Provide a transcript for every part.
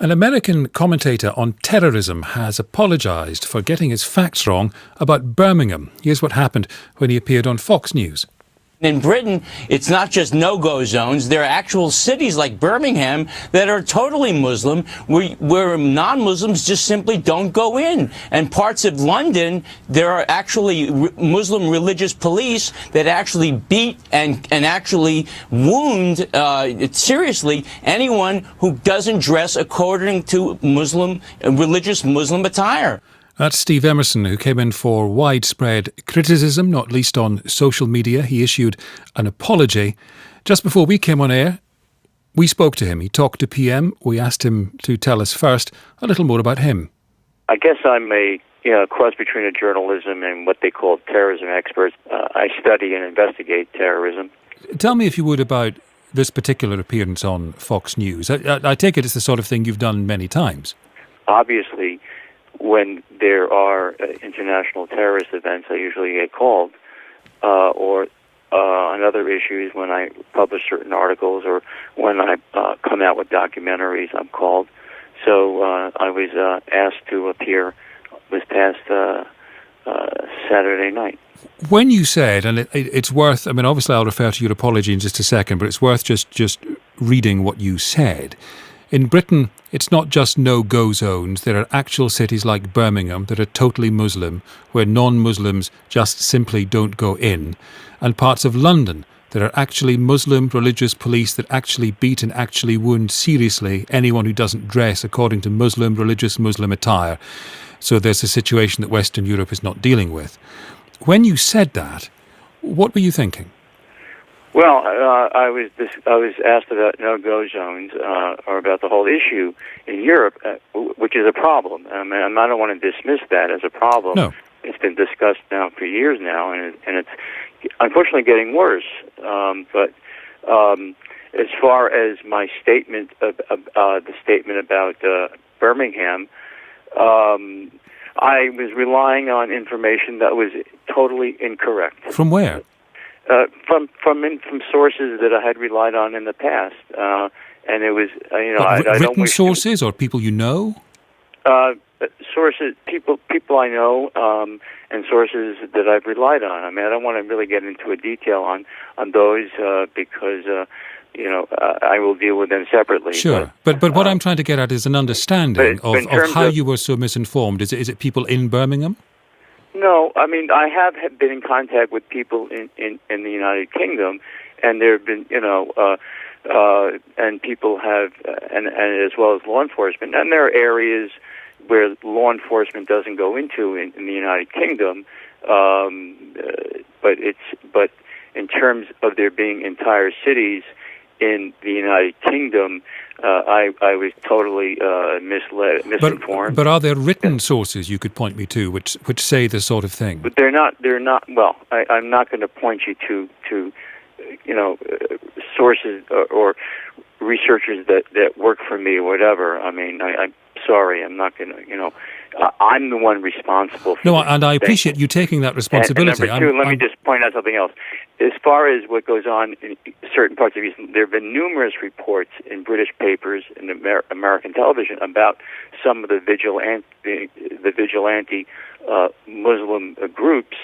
An American commentator on terrorism has apologised for getting his facts wrong about Birmingham. Here's what happened when he appeared on Fox News. In Britain, it's not just no-go zones. There are actual cities like Birmingham that are totally Muslim, where non-Muslims just simply don't go in. And parts of London, there are actually Muslim religious police that actually beat and actually wound seriously anyone who doesn't dress according to religious Muslim attire. That's Steve Emerson, who came in for widespread criticism, not least on social media. He issued an apology. Just before we came on air, we spoke to him. He talked to PM. We asked him to tell us first a little more about him. I guess I'm a cross between a journalism and what they call terrorism experts. I study and investigate terrorism. Tell me, if you would, about this particular appearance on Fox News. I take it it's the sort of thing you've done many times. Obviously, when there are international terrorist events, I usually get called, or on other issues when I publish certain articles or when I come out with documentaries, I'm called. So I was asked to appear this past Saturday night. When you said, and it's worth, I mean, obviously I'll refer to your apology in just a second, but it's worth just reading what you said. In Britain, it's not just no-go zones. There are actual cities like Birmingham that are totally Muslim, where non-Muslims just simply don't go in. And parts of London, there are actually Muslim religious police that actually beat and actually wound seriously anyone who doesn't dress according to religious Muslim attire. So there's a situation that Western Europe is not dealing with. When you said that, what were you thinking? Well, I was asked about no-go zones, or about the whole issue in Europe, which is a problem. I don't want to dismiss that as a problem. No. It's been discussed now for years now, and it's unfortunately getting worse. But as far as my statement, the statement about Birmingham, I was relying on information that was totally incorrect. From where? From sources that I had relied on in the past, and it was written sources or people you know. Sources, people I know, and sources that I've relied on. I mean, I don't want to really get into a detail on those because I will deal with them separately. Sure, but what I'm trying to get at is an understanding of how you were so misinformed. Is it people in Birmingham? No, I mean, I have been in contact with people in the United Kingdom, and there have been, and people have, and as well as law enforcement, and there are areas where law enforcement doesn't go into in the United Kingdom, but in terms of there being entire cities in the United Kingdom, I was totally misinformed. But are there written sources you could point me to which say this sort of thing? But they're not. Well, I'm not going to point you to sources or researchers that work for me or whatever. I mean, I'm sorry, I'm not going to. I'm the one responsible for No, and I appreciate you taking that responsibility. And number two, let me just point out something else. As far as what goes on in certain parts of Eastern, there have been numerous reports in British papers and American television about some of the vigilante Muslim groups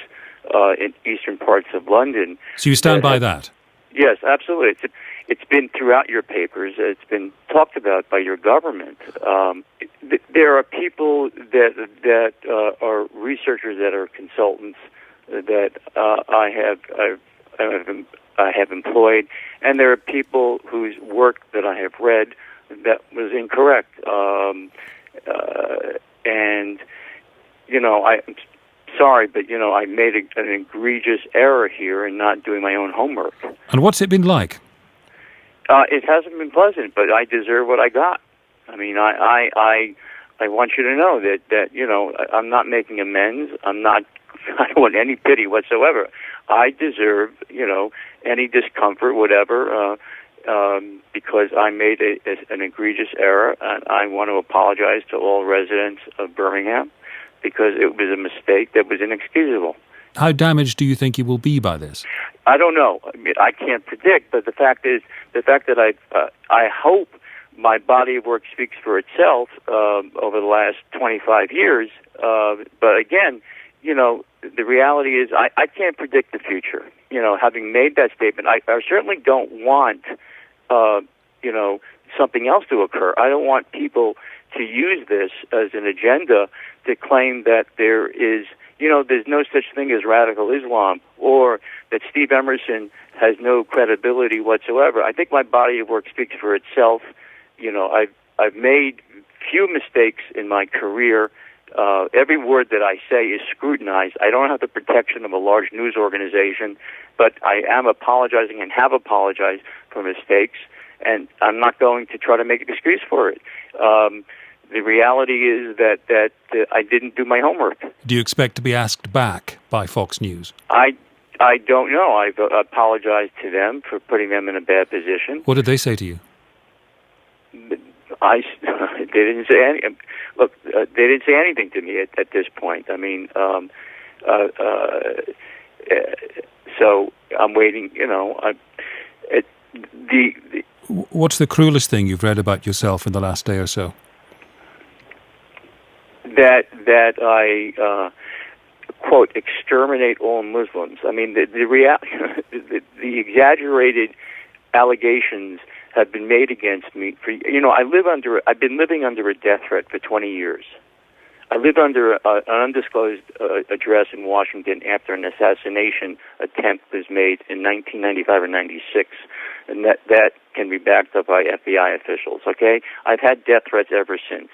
in eastern parts of London. So you stand by that? Yes, absolutely. It's been throughout your papers. It's been talked about by your government. There are people that are researchers, that are consultants that I have employed, and there are people whose work that I have read that was incorrect. And I'm sorry, but I made an egregious error here in not doing my own homework. And what's it been like? It hasn't been pleasant, but I deserve what I got. I mean, I want you to know that I'm not making amends. I don't want any pity whatsoever. I deserve any discomfort, whatever, because I made an egregious error, and I want to apologize to all residents of Birmingham because it was a mistake that was inexcusable. How damaged do you think you will be by this? I don't know. I mean, I can't predict, but the fact that I hope my body of work speaks for itself over the last 25 years. But again, the reality is I can't predict the future. Having made that statement, I certainly don't want, something else to occur. I don't want people to use this as an agenda to claim that there is, there's no such thing as radical Islam, or that Steve Emerson has no credibility whatsoever. I think my body of work speaks for itself. I've made few mistakes in my career. Every word that I say is scrutinized. I don't have the protection of a large news organization, but I am apologizing and have apologized for mistakes, and I'm not going to try to make an excuse for it. The reality is that I didn't do my homework. Do you expect to be asked back by Fox News? I don't know. I've apologized to them for putting them in a bad position. What did they say to you? They didn't say anything. Look, they didn't say anything to me at this point. I mean, so I'm waiting. What's the cruelest thing you've read about yourself in the last day or so? That I quote, exterminate all Muslims. I mean, the exaggerated allegations have been made against me. I've been living under a death threat for 20 years. I lived under an undisclosed address in Washington after an assassination attempt was made in 1995 or 96, and that can be backed up by FBI officials. Okay, I've had death threats ever since.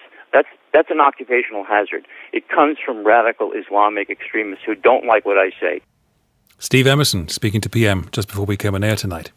That's an occupational hazard. It comes from radical Islamic extremists who don't like what I say. Steve Emerson speaking to PM just before we came on air tonight.